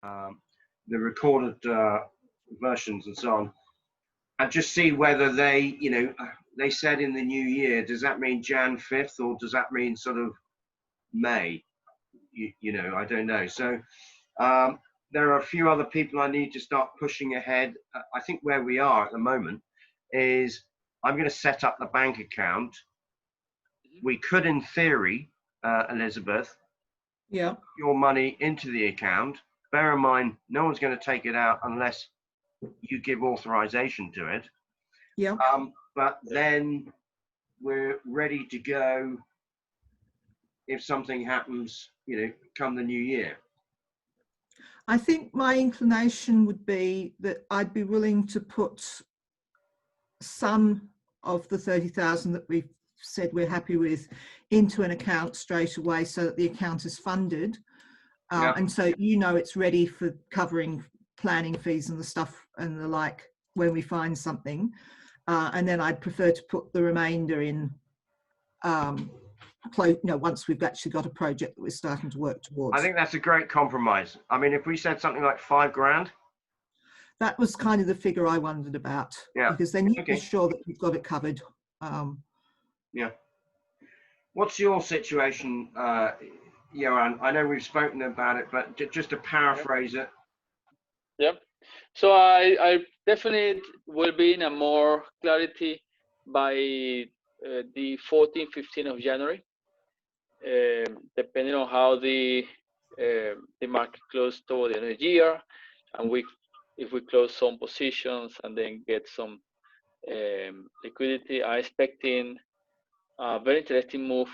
the recorded versions and so on, and just see whether they, they said in the new year, does that mean Jan 5th or does that mean sort of May? I don't know. So there are a few other people I need to start pushing ahead. I think where we are at the moment is I'm going to set up the bank account. We could, in theory, Elizabeth, yeah, your money into the account. Bear in mind, no one's going to take it out unless you give authorization to it. yeah. But then we're ready to go if something happens, come the new year. I think my inclination would be that I'd be willing to put some of the 30,000 that we've said we're happy with into an account straight away so that the account is funded. Yeah. And so, it's ready for covering planning fees and the stuff and the like when we find something. And then I'd prefer to put the remainder in once we've actually got a project that we're starting to work towards. I think that's a great compromise. I mean, if we said something like $5,000. That was kind of the figure I wondered about. Yeah. Because then you're sure that you've got it covered. Yeah. What's your situation, Johan? I know we've spoken about it, but just to paraphrase it. Yep. So I definitely will be in a more clarity by the 14th, 15th of January, depending on how the market closed toward the end of the year, and if we close some positions and then get some liquidity. I'm expecting a very interesting move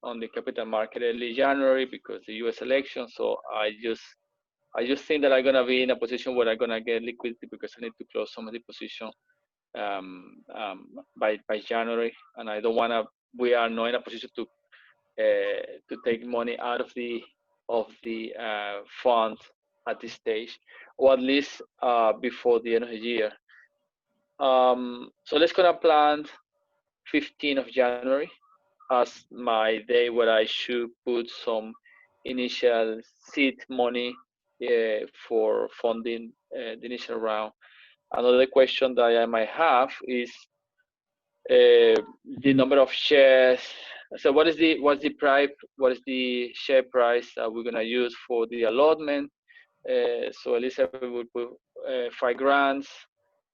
on the capital market early January because the U.S. election. So I just think that I'm gonna be in a position where I'm gonna get liquidity because I need to close some of the position by January, and I don't wanna. We are not in a position to take money out of the fund at this stage, or at least before the end of the year. So let's gonna plan 15th of January as my day where I should put some initial seed money for funding the initial round. Another question that I might have is the number of shares. So what is the price? What is the share price that we're gonna use for the allotment? So Elizabeth will put $5,000,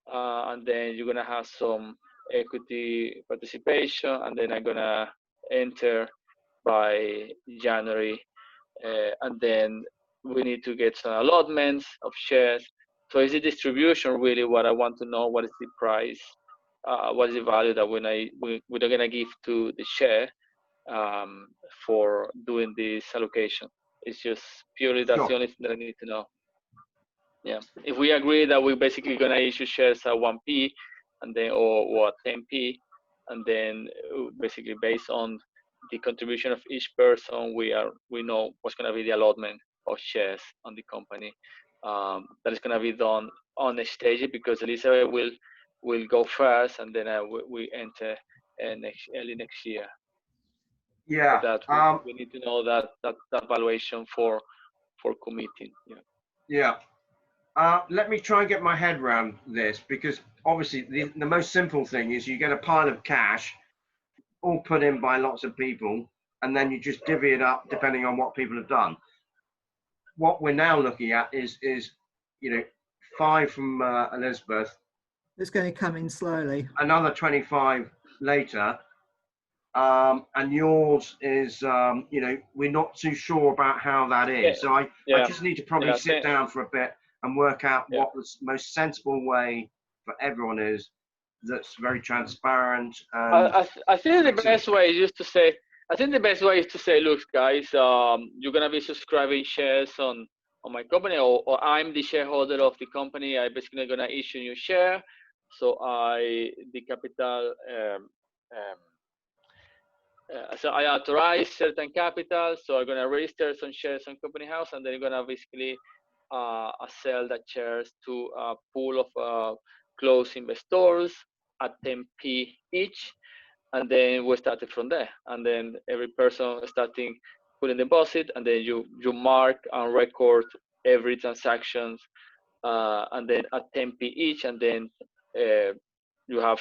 and then you're gonna have some equity participation, and then I'm gonna enter by January, and then we need to get some allotments of shares. So is the distribution really what I want to know? What is the price? What is the value that we're gonna give to the share for doing this allocation? It's just purely that's the only thing that I need to know. Yeah, if we agree that we're basically gonna issue shares at 1p, and then or 10p, and then basically based on the contribution of each person, we know what's gonna be the allotment of shares on the company. That is gonna be done on a stage because Elizabeth will go first, and then we enter early next year. Yeah. So that we need to know that valuation for committing. Yeah. Yeah. Let me try and get my head around this, because obviously the most simple thing is you get a pile of cash all put in by lots of people, and then you just divvy it up depending on what people have done. What we're now looking at is 5 from Elizabeth. It's going to come in slowly. Another 25 later. And yours is, we're not too sure about how that is. So I just need to probably sit down for a bit and work out what the most sensible way for everyone is, that's very transparent. And I think the best way is just to say, look, guys, you're gonna be subscribing shares on my company, or I'm the shareholder of the company. I basically gonna issue new share. So the capital. So I authorize certain capital, so I'm gonna register some shares on Company House, and then I'm gonna basically sell that shares to a pool of close investors at 10p each, and then we started from there. And then every person starting putting deposit, and then you mark and record every transactions, and then at 10p each, and then you have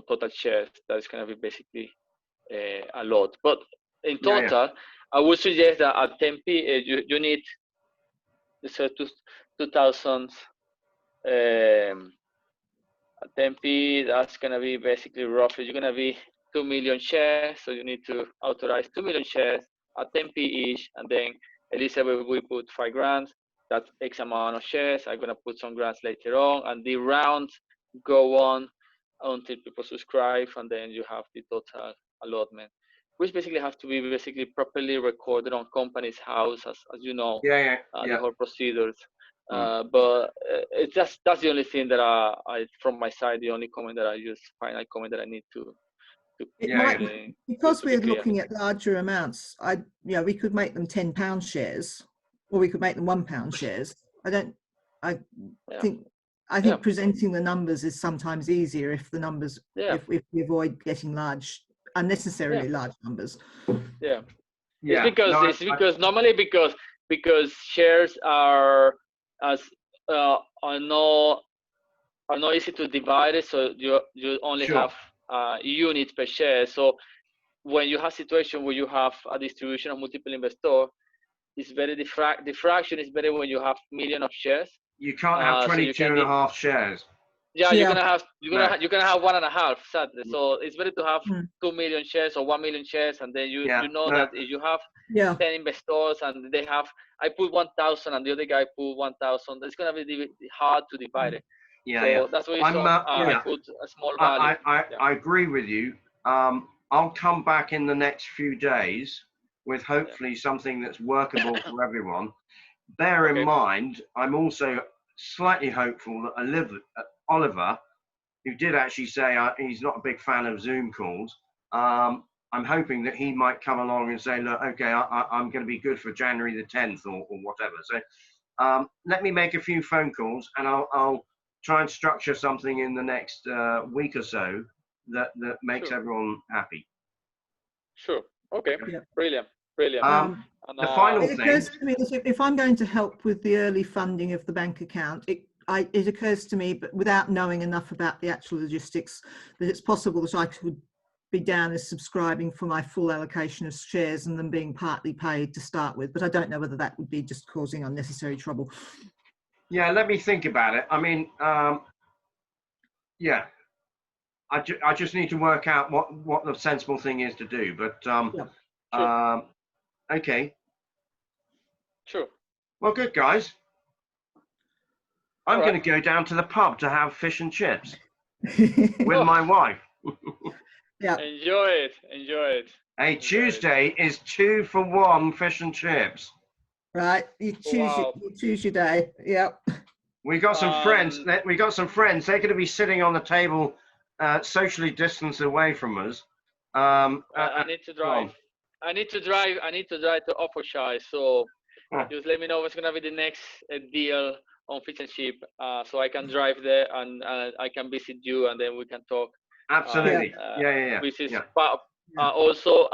total shares. That's gonna be basically a lot. But in total, I would suggest that at 10p you need 2,000. At 10p, that's gonna be basically roughly, you're gonna be 2 million shares, so you need to authorize 2 million shares at 10p each, and then Elizabeth will put 5 grants. That's X amount of shares. I'm gonna put some grants later on, and the rounds go on until people subscribe, and then you have the total allotment, which basically have to be basically properly recorded on Companies House, as you know, the whole procedures. But it's just, that's the only thing that I from my side, the only comment that I use, final comment that I need to because we're looking at larger amounts, we could make them £10 shares, or we could make them £1 shares. I think presenting the numbers is sometimes easier if the numbers, if we avoid getting unnecessarily large numbers. It's because normally because shares are not easy to divide it, so you only have units per share. So when you have situation where you have a distribution of multiple investors, it's better the fraction is better when you have million of shares. You can't have 22.5 shares. Yeah, you're gonna have 1.5, sadly. So it's better to have 2 million shares or 1 million shares, and then you know that if you have 10 investors and they have, I put 1,000 and the other guy put 1,000, it's gonna be hard to divide it. That's why I put a small value. I agree with you. I'll come back in the next few days with hopefully something that's workable for everyone. Bear in mind, I'm also slightly hopeful that Oliver, who did actually say he's not a big fan of Zoom calls, I'm hoping that he might come along and say, look, okay, I'm going to be good for January the 10th or whatever. So let me make a few phone calls, and I'll try and structure something in the next week or so that makes everyone happy. Sure. Okay. Brilliant. The final thing. It occurs to me that if I'm going to help with the early funding of the bank account, it occurs to me, but without knowing enough about the actual logistics, that it's possible that I could be down as subscribing for my full allocation of shares and them being partly paid to start with. But I don't know whether that would be just causing unnecessary trouble. Yeah, let me think about it. I mean, I just need to work out what the sensible thing is to do. But okay. Sure. Well, good, guys. I'm going to go down to the pub to have fish and chips with my wife. Enjoy it. Hey, Tuesday is 2 for 1 fish and chips. Right, you choose your day. Yep. We got some friends. They're going to be sitting on the table, socially distanced away from us. I need to drive. I need to drive to Oxfordshire. So just let me know what's gonna be the next deal on fish and chip, so I can drive there and I can visit you, and then we can talk. Absolutely. Also,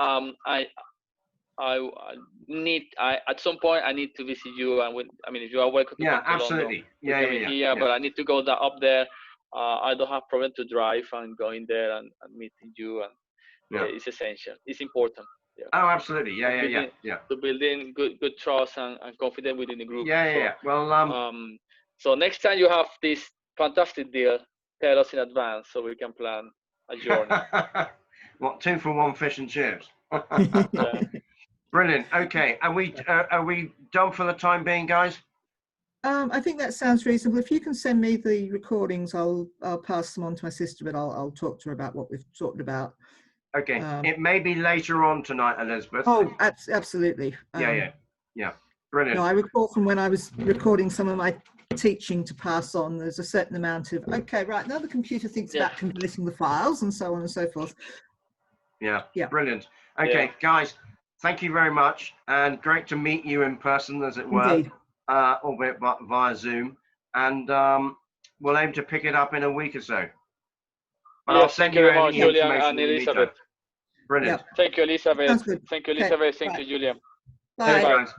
at some point I need to visit you, and if you are welcome to come to absolutely. London, but I need to go up there. I don't have problem to drive and going there and meeting you, and it's essential. It's important. Oh, absolutely. To building good trust and confidence within the group. Well, so next time you have this fantastic deal, tell us in advance so we can plan a journey. What, 2 for 1 fish and chips? Brilliant. Okay, are we done for the time being, guys? I think that sounds reasonable. If you can send me the recordings, I'll pass them on to my sister, but I'll talk to her about what we've talked about. Okay, it may be later on tonight, Elizabeth. Oh, absolutely. Yeah. Brilliant. No, I recall from when I was recording some of my teaching to pass on, there's a certain amount of, okay, right, now the computer thinks about converting the files and so on and so forth. Yeah. Brilliant. Okay, guys, thank you very much, and great to meet you in person, as it were. Indeed. Albeit via Zoom, and we'll aim to pick it up in a week or so. But I'll send you any Julia information and Elizabeth. Brilliant. Thank you, Elizabeth. Thank you, Elizabeth. Thank you, Julia. Bye. Thanks, guys.